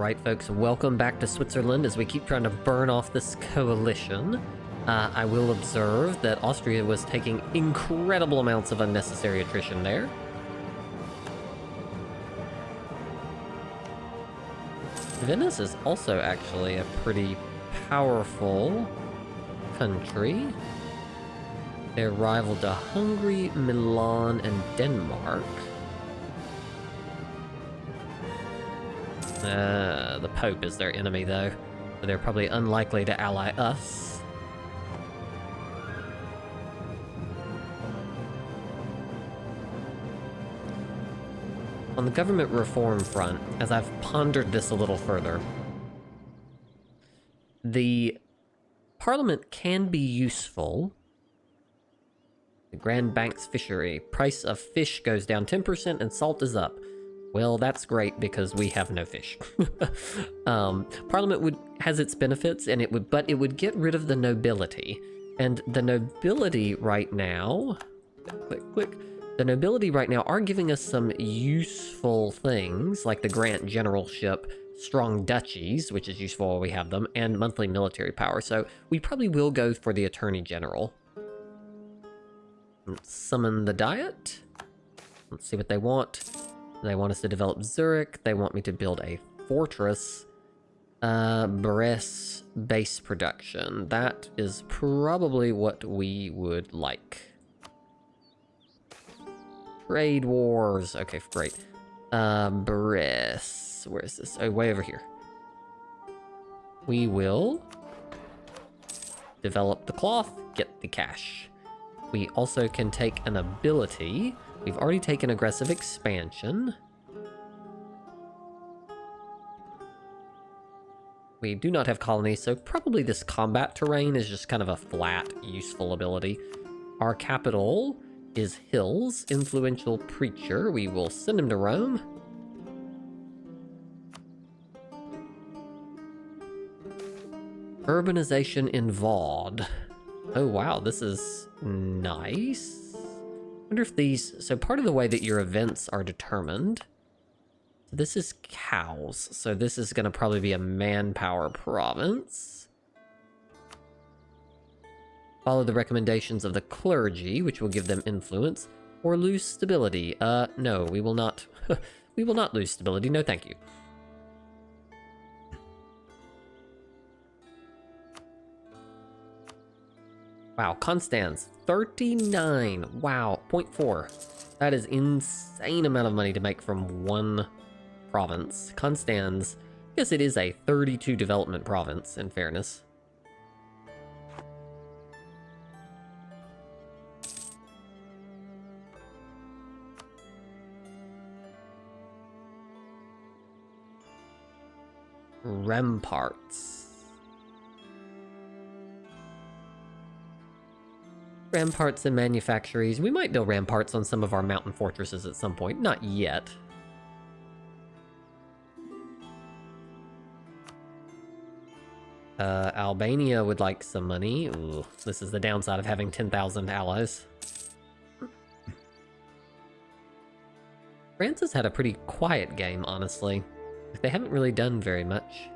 Alright folks, welcome back to Switzerland as we keep trying to burn off this coalition. I will observe that Austria was taking incredible amounts of unnecessary attrition there. Venice is also actually a pretty powerful country. They're rival to Hungary, Milan, and Denmark. The Pope is their enemy, though, so they're probably unlikely to ally us. On the government reform front, as I've pondered this a little further, the Parliament can be useful. The Grand Banks fishery. Price of fish goes down 10% and salt is up. Well, that's great because we have no fish. Parliament has its benefits, and but it would get rid of the nobility. And the nobility right now, click. The nobility right now are giving us some useful things, like the Grant Generalship, strong duchies, which is useful while we have them, and monthly military power. So we probably will go for the Attorney General. Let's summon the Diet. Let's see what they want. They want us to develop Zurich. They want me to build a fortress. Brest base production. That is probably what we would like. Trade wars. Okay, great. Brest. Where is this? Oh, way over here. We will develop the cloth, get the cash. We also can take an ability. We've already taken aggressive expansion. We do not have colonies, so probably this combat terrain is just kind of a flat, useful ability. Our capital is Hills, influential preacher. We will send him to Rome. Urbanization in Vaud. Oh wow, this is nice. I wonder if these... So part of the way that your events are determined... So this is cows, so this is going to probably be a manpower province. Follow the recommendations of the clergy, which will give them influence, or lose stability. No, we will not. We will not lose stability. No, thank you. Wow, Constans, 39. Wow, 0.4. That is insane amount of money to make from one province. Constans, yes, it is a 32 development province, in fairness. Ramparts. Ramparts and manufactories. We might build ramparts on some of our mountain fortresses at some point. Not yet. Albania would like some money. Ooh, this is the downside of having 10,000 allies. France has had a pretty quiet game, honestly. They haven't really done very much.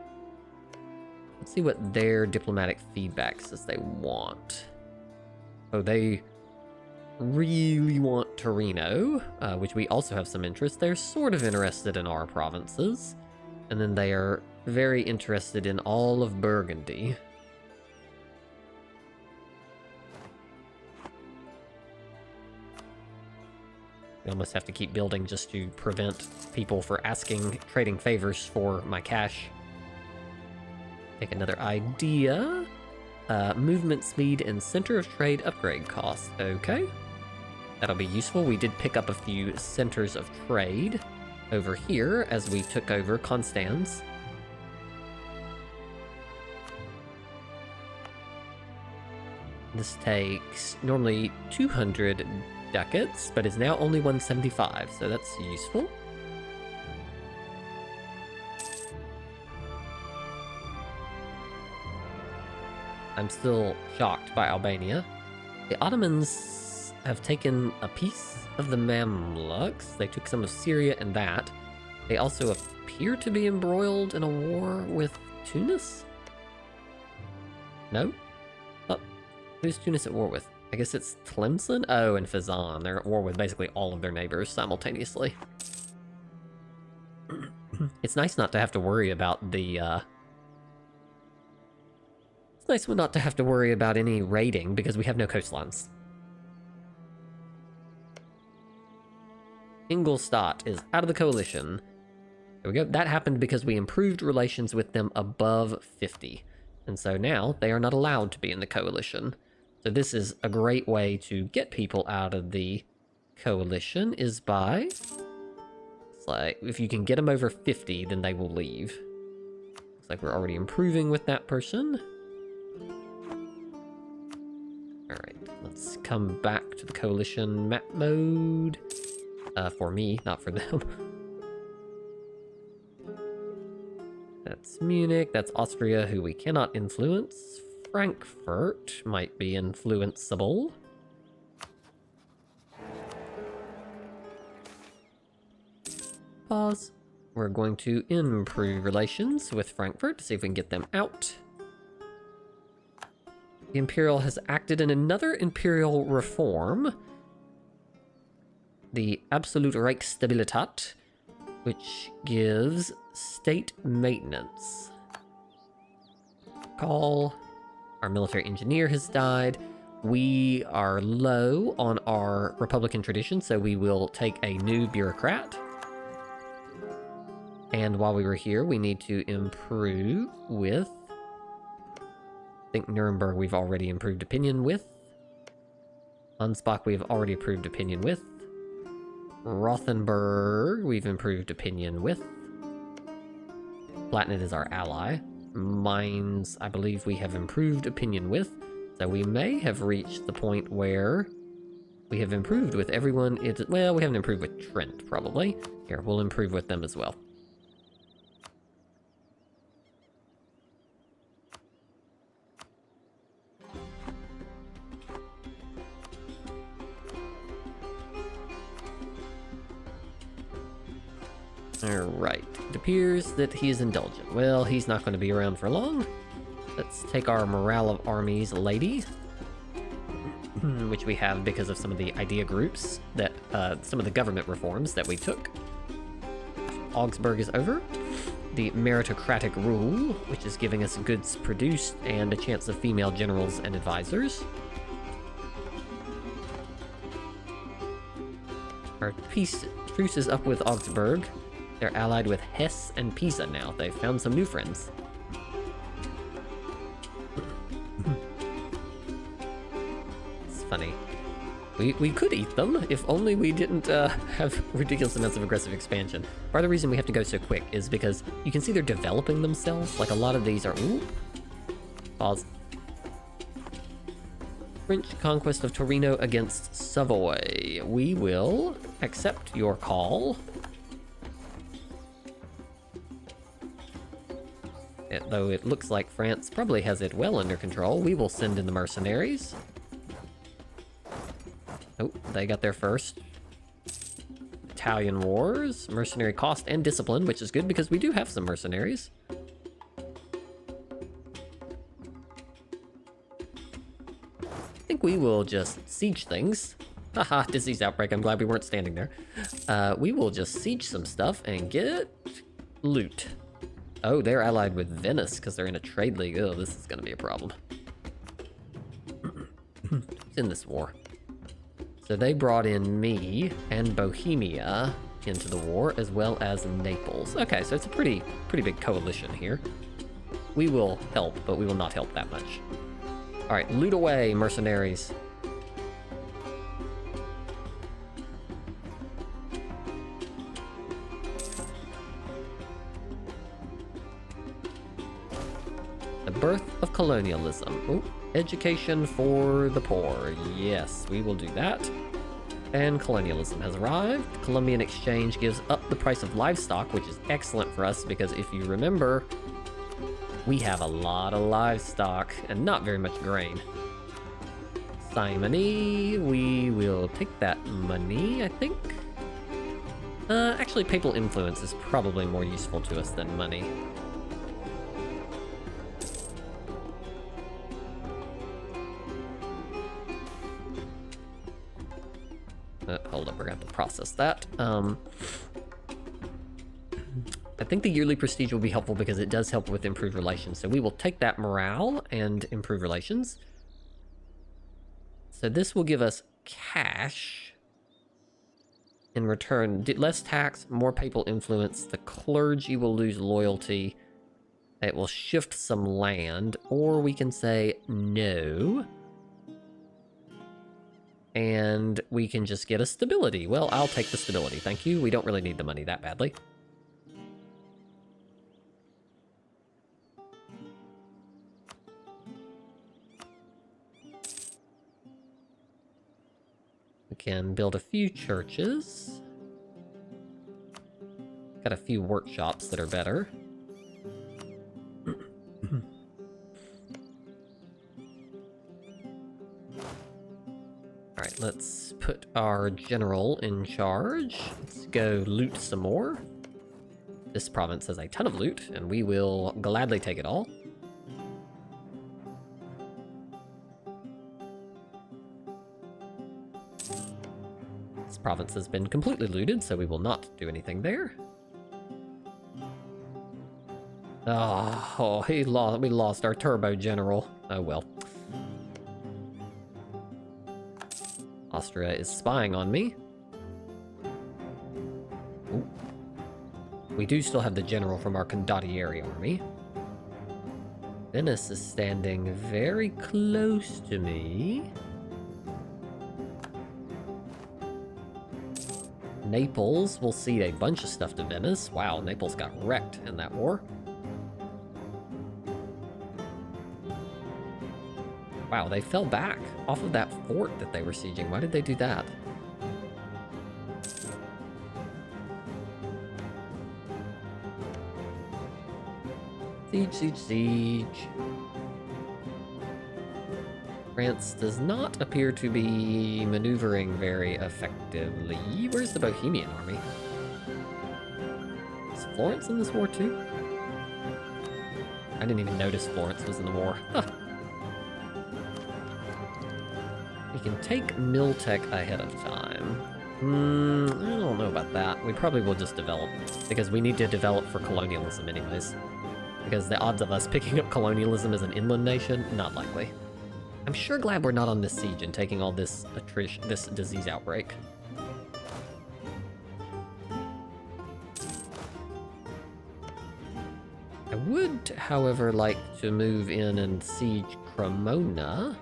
Let's see what their diplomatic feedback says they want. Oh, they really want Torino, which we also have some interest. They're sort of interested in our provinces. And then they are very interested in all of Burgundy. We almost have to keep building just to prevent people for trading favors for my cash. Take another idea. Movement speed and center of trade upgrade cost. Okay. That'll be useful. We did pick up a few centers of trade over here as we took over Constans. This takes normally 200 ducats, but is now only 175, so that's useful. I'm still shocked by Albania. The Ottomans have taken a piece of the Mamluks. They took some of Syria and that. They also appear to be embroiled in a war with Tunis? No? Oh, who's Tunis at war with? I guess it's Tlemcen? Oh, and Fazan. They're at war with basically all of their neighbors simultaneously. It's nice not to have to worry about the, It's nice not to have to worry about any raiding because we have no coastlines. Ingolstadt is out of the coalition. There we go. That happened because we improved relations with them above 50. And so now they are not allowed to be in the coalition. So this is a great way to get people out of the coalition is by... It's like, if you can get them over 50, then they will leave. Looks like we're already improving with that person. Alright, let's come back to the coalition map mode. For me, not for them. That's Munich, that's Austria, who we cannot influence. Frankfurt might be influenceable. Pause. We're going to improve relations with Frankfurt to see if we can get them out. The Imperial has acted in another Imperial reform. The Absolute Reichsstabilität, which gives state maintenance. Call. Our military engineer has died. We are low on our Republican tradition, so we will take a new bureaucrat. And while we were here, we need to improve with... I think Nuremberg we've already improved opinion with. Ansbach we've already improved opinion with. Rothenburg we've improved opinion with. Platinum is our ally. Mainz, I believe we have improved opinion with. So we may have reached the point where we have improved with everyone. Well, we haven't improved with Trent, probably. Here, we'll improve with them as well. Alright, it appears that he is indulgent. Well, he's not going to be around for long. Let's take our morale of armies lady, which we have because of some of the idea groups that, some of the government reforms that we took. Augsburg is over. The meritocratic rule, which is giving us goods produced and a chance of female generals and advisors. Our truce is up with Augsburg. They're allied with Hesse and Pisa now. They've found some new friends. It's funny. We could eat them if only we didn't have ridiculous amounts of aggressive expansion. Part of the reason we have to go so quick is because you can see they're developing themselves. Like a lot of these are... Ooh. Pause. French conquest of Torino against Savoy. We will accept your call. Though it looks like France probably has it well under control, we will send in the mercenaries. Oh, they got there first. Italian wars, mercenary cost and discipline, which is good because we do have some mercenaries. I think we will just siege things. Haha, disease outbreak, I'm glad we weren't standing there. We will just siege some stuff and get loot. Oh, they're allied with Venice because they're in a trade league. Oh, this is going to be a problem. Who's in this war? So they brought in me and Bohemia into the war, as well as Naples. Okay, so it's a pretty big coalition here. We will help, but we will not help that much. All right, loot away, mercenaries. Birth of colonialism. Ooh, education for the poor. Yes, we will do that. And colonialism has arrived. Colombian exchange gives up the price of livestock, which is excellent for us because if you remember, we have a lot of livestock and not very much grain. Simony, we will take that money, I think. Actually, papal influence is probably more useful to us than money. Hold up, we're gonna have to process that. I think the yearly prestige will be helpful because it does help with improved relations. So we will take that morale and improve relations. So this will give us cash. In return, less tax, more papal influence. The clergy will lose loyalty. It will shift some land. Or we can say no. And we can just get a stability. Well, I'll take the stability. Thank you. We don't really need the money that badly. We can build a few churches. Got a few workshops that are better. Alright, let's put our general in charge. Let's go loot some more. This province has a ton of loot, and we will gladly take it all. This province has been completely looted, so we will not do anything there. Oh, we lost our turbo general. Oh well. Austria is spying on me. Ooh. We do still have the general from our condottieri army. Venice is standing very close to me. Naples will cede a bunch of stuff to Venice. Wow, Naples got wrecked in that war. Wow, they fell back off of that fort that they were sieging. Why did they do that? Siege, siege, siege. France does not appear to be maneuvering very effectively. Where's the Bohemian army? Is Florence in this war too? I didn't even notice Florence was in the war. Huh. We can take Miltech ahead of time. I don't know about that. We probably will just develop, because we need to develop for colonialism anyways. Because the odds of us picking up colonialism as an inland nation, not likely. I'm sure glad we're not on this siege and taking all this this disease outbreak. I would, however, like to move in and siege Cremona.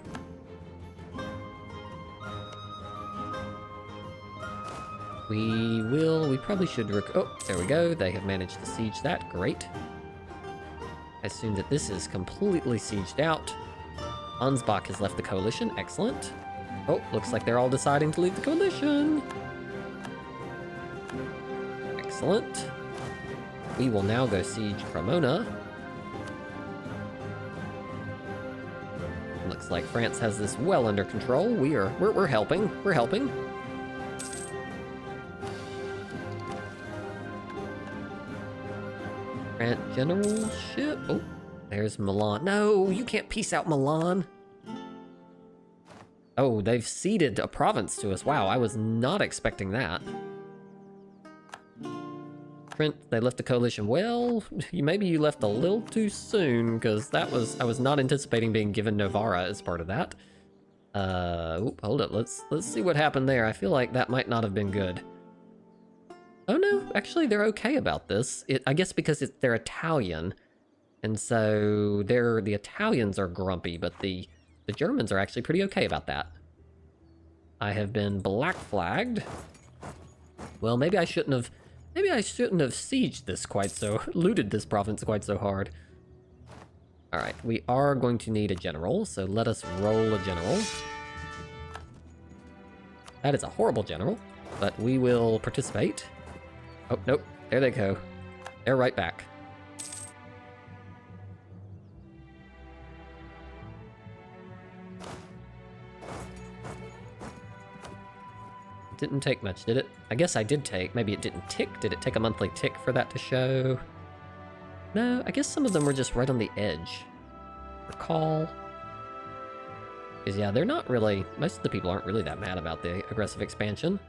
We probably should oh, there we go. They have managed to siege that, great. I assume that this is completely sieged out. Ansbach has left the coalition, excellent. Oh, looks like they're all deciding to leave the coalition. Excellent. We will now go siege Cremona. Looks like France has this well under control. We're helping. We're helping. France generalship. Oh, there's Milan. No, you can't peace out Milan. Oh, they've ceded a province to us. Wow, I was not expecting that. Trent, they left the coalition. Well, maybe you left a little too soon, because I was not anticipating being given Novara as part of that. Hold up, let's see what happened there. I feel like that might not have been good. Oh no, actually they're okay about this. I guess because they're Italian, and so the Italians are grumpy, but the Germans are actually pretty okay about that. I have been black flagged. Well, maybe I shouldn't have sieged this looted this province quite so hard. All right, we are going to need a general, so let us roll a general. That is a horrible general, but we will participate. Oh, nope, there they go. They're right back. Didn't take much, did it? I guess I did take. Maybe it didn't tick. Did it take a monthly tick for that to show? No, I guess some of them were just right on the edge. Recall. Because, yeah, they're not really... Most of the people aren't really that mad about the aggressive expansion.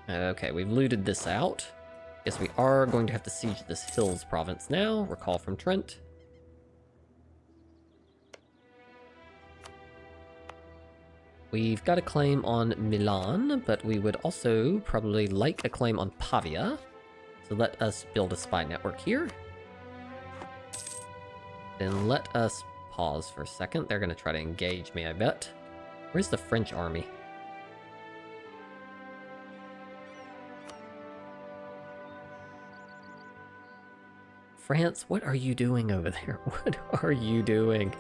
Okay, we've looted this out. Guess we are going to have to siege this Hills province now. Recall from Trent. We've got a claim on Milan, but we would also probably like a claim on Pavia. So let us build a spy network here. Then let us pause for a second. They're going to try to engage me, I bet. Where's the French army? France, what are you doing over there? What are you doing?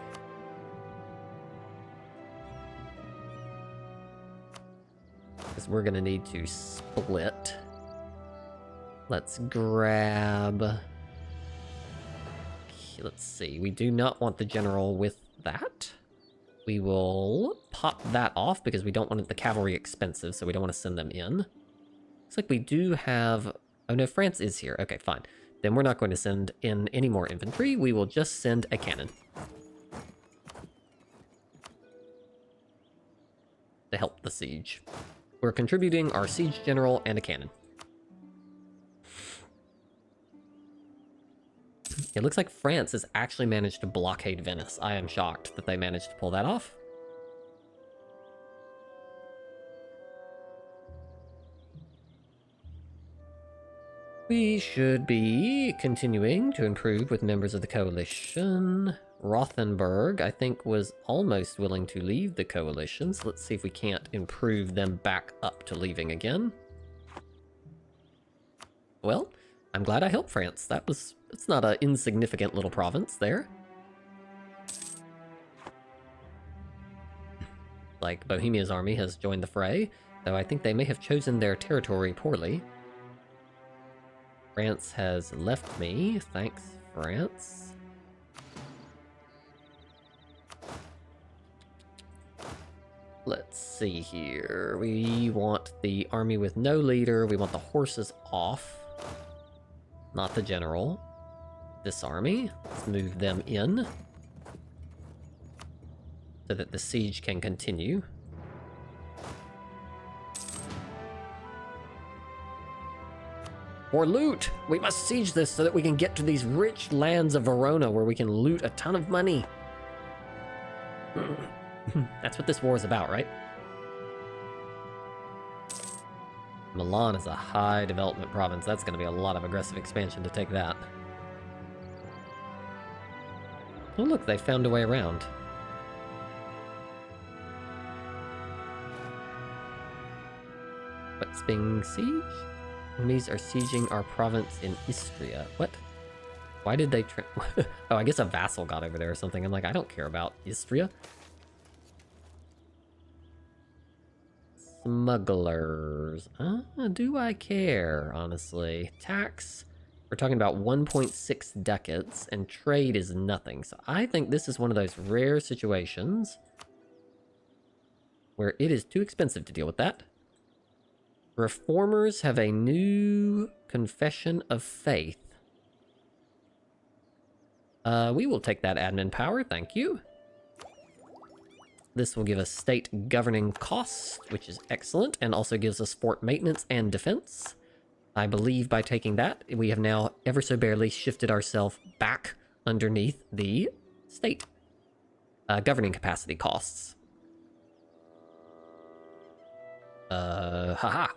Because we're going to need to split. Let's grab... Okay, let's see. We do not want the general with that. We will pop that off because we don't want the cavalry expensive, so we don't want to send them in. Looks like we do have... Oh no, France is here. Okay, fine. Then we're not going to send in any more infantry. We will just send a cannon. To help the siege. We're contributing our siege general and a cannon. It looks like France has actually managed to blockade Venice. I am shocked that they managed to pull that off. We should be continuing to improve with members of the coalition. Rothenburg, I think, was almost willing to leave the coalition, so let's see if we can't improve them back up to leaving again. Well, I'm glad I helped France. It's not an insignificant little province there. Like, Bohemia's army has joined the fray, though I think they may have chosen their territory poorly. France has left me. Thanks, France. Let's see here. We want the army with no leader. We want the horses off. Not the general. This army. Let's move them in. So that the siege can continue. For loot! We must siege this so that we can get to these rich lands of Verona where we can loot a ton of money. That's what this war is about, right? Milan is a high development province. That's going to be a lot of aggressive expansion to take that. Oh look, they found a way around. What's being sieged? Enemies are sieging our province in Istria. What? Why did they oh, I guess a vassal got over there or something. I'm like, I don't care about Istria. Smugglers. Do I care, honestly? Tax. We're talking about 1.6 ducats, and trade is nothing. So I think this is one of those rare situations where it is too expensive to deal with that. Reformers have a new confession of faith. We will take that admin power, thank you. This will give us state governing costs, which is excellent, and also gives us fort maintenance and defense. I believe by taking that, we have now ever so barely shifted ourselves back underneath the state governing capacity costs. Haha.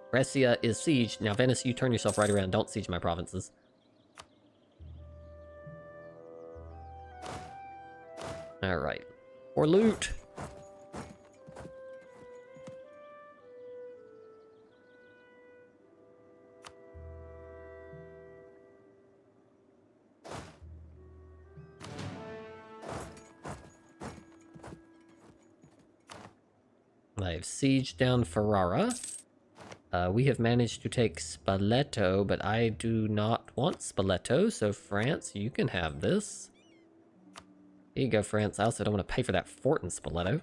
Brescia is sieged. Now, Venice, you turn yourself right around. Don't siege my provinces. Alright. For loot! I have sieged down Ferrara. We have managed to take Spoleto, but I do not want Spoleto, so France, you can have this. Here you go, France. I also don't want to pay for that fort in Spoleto.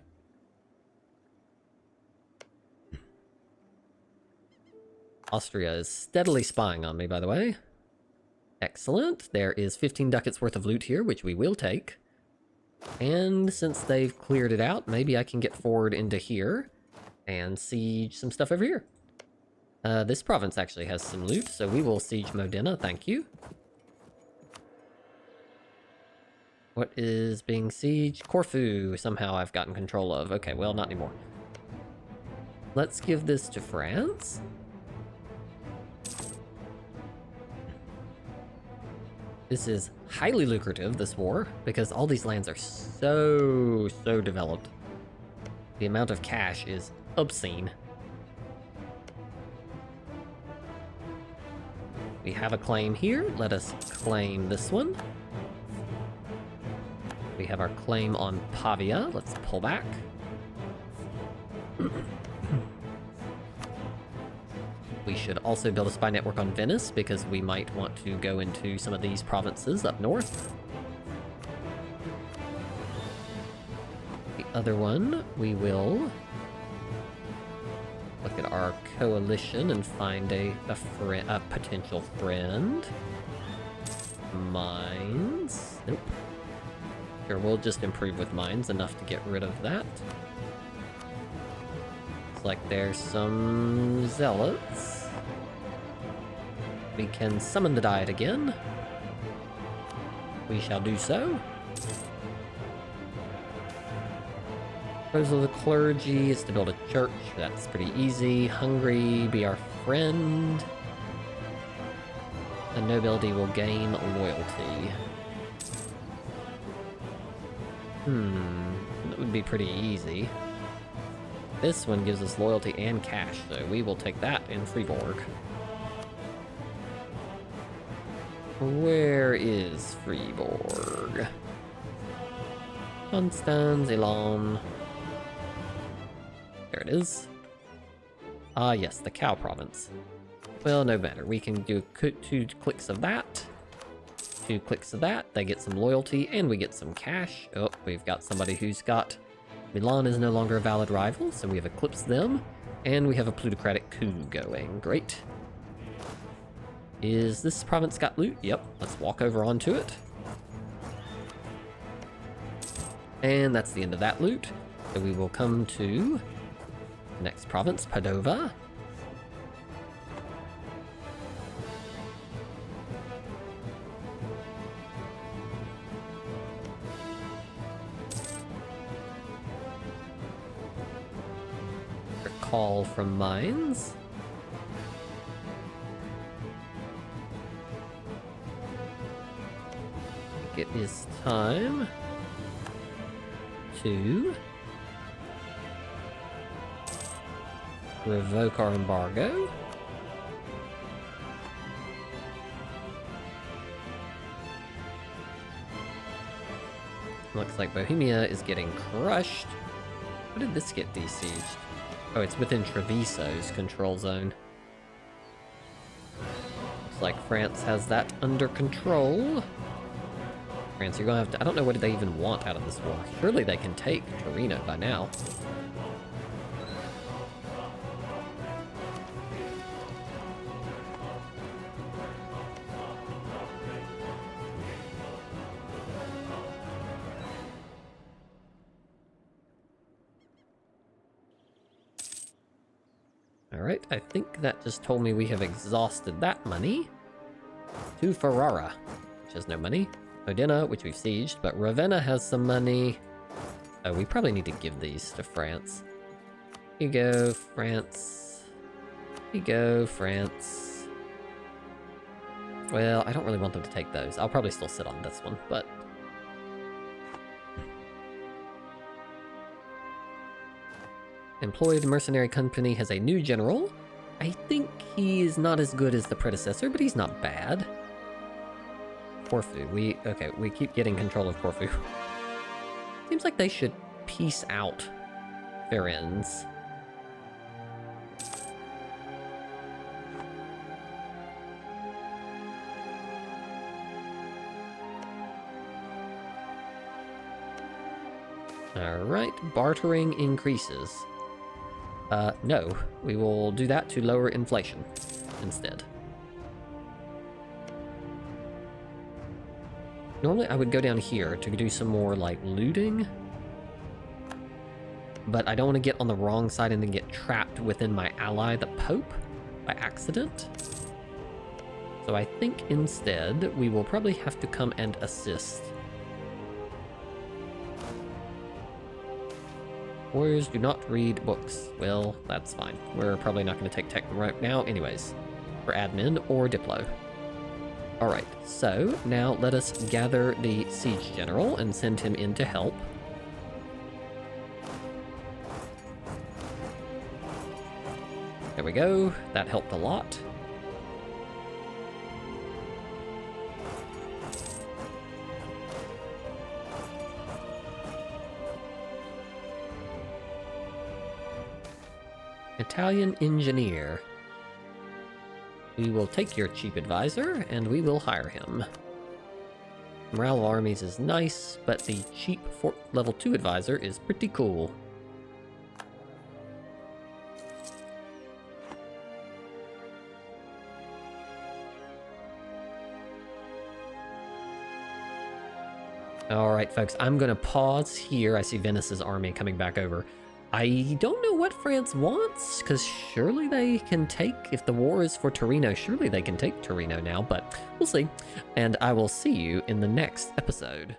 Austria is steadily spying on me, by the way. Excellent. There is 15 ducats worth of loot here, which we will take. And since they've cleared it out, maybe I can get forward into here and siege some stuff over here. This province actually has some loot, so we will siege Modena, thank you. What is being sieged? Corfu, somehow I've gotten control of. Okay, well, not anymore. Let's give this to France. This is highly lucrative, this war, because all these lands are so developed. The amount of cash is obscene. We have a claim here. Let us claim this one. We have our claim on Pavia. Let's pull back. We should also build a spy network on Venice because we might want to go into some of these provinces up north. The other one, we will look at our coalition and find a potential friend. Mines. Nope. Sure, we'll just improve with mines enough to get rid of that. Looks like there's some zealots. We can summon the Diet again. We shall do so. Proposal of the clergy is to build a church. That's pretty easy. Hungary, be our friend. The nobility will gain loyalty. That would be pretty easy. This one gives us loyalty and cash, so we will take that in Fribourg. Where is Fribourg? Constance, Elon. There it is. Ah, yes, the cow province. Well, no matter. We can do 2 clicks of that. 2 clicks of that. They get some loyalty, and we get some cash. Oh, we've got somebody who's got... Milan is no longer a valid rival, so we have eclipsed them. And we have a plutocratic coup going. Great. Is this province got loot? Yep. Let's walk over onto it. And that's the end of that loot. So we will come to the next province, Padova. Call from mines. I think it is time to revoke our embargo. Looks like Bohemia is getting crushed. How did this get besieged? Oh, it's within Treviso's control zone. Looks like France has that under control. France, you're gonna have to... I don't know what they even want out of this war. Surely they can take Torino by now. Alright, I think that just told me we have exhausted that money. To Ferrara, which has no money. Modena, which we've sieged, but Ravenna has some money. Oh, we probably need to give these to France. Here you go, France. Here you go, France. Well, I don't really want them to take those. I'll probably still sit on this one, but... Employed mercenary company has a new general. I think he is not as good as the predecessor, but he's not bad. Corfu, we keep getting control of Corfu. Seems like they should peace out Firenze. Alright, bartering increases. No. We will do that to lower inflation instead. Normally I would go down here to do some more, like, looting. But I don't want to get on the wrong side and then get trapped within my ally, the Pope, by accident. So I think instead we will probably have to come and assist. Warriors do not read books. Well, that's fine. We're probably not going to take tech right now anyways, for admin or Diplo. Alright, so now let us gather the Siege General and send him in to help. There we go, that helped a lot. Italian engineer. We will take your cheap advisor, and we will hire him. Morale of armies is nice, but the cheap level 2 advisor is pretty cool. Alright, folks, I'm going to pause here. I see Venice's army coming back over. I don't know what France wants, because surely they can take, if the war is for Torino, surely they can take Torino now, but we'll see. And I will see you in the next episode.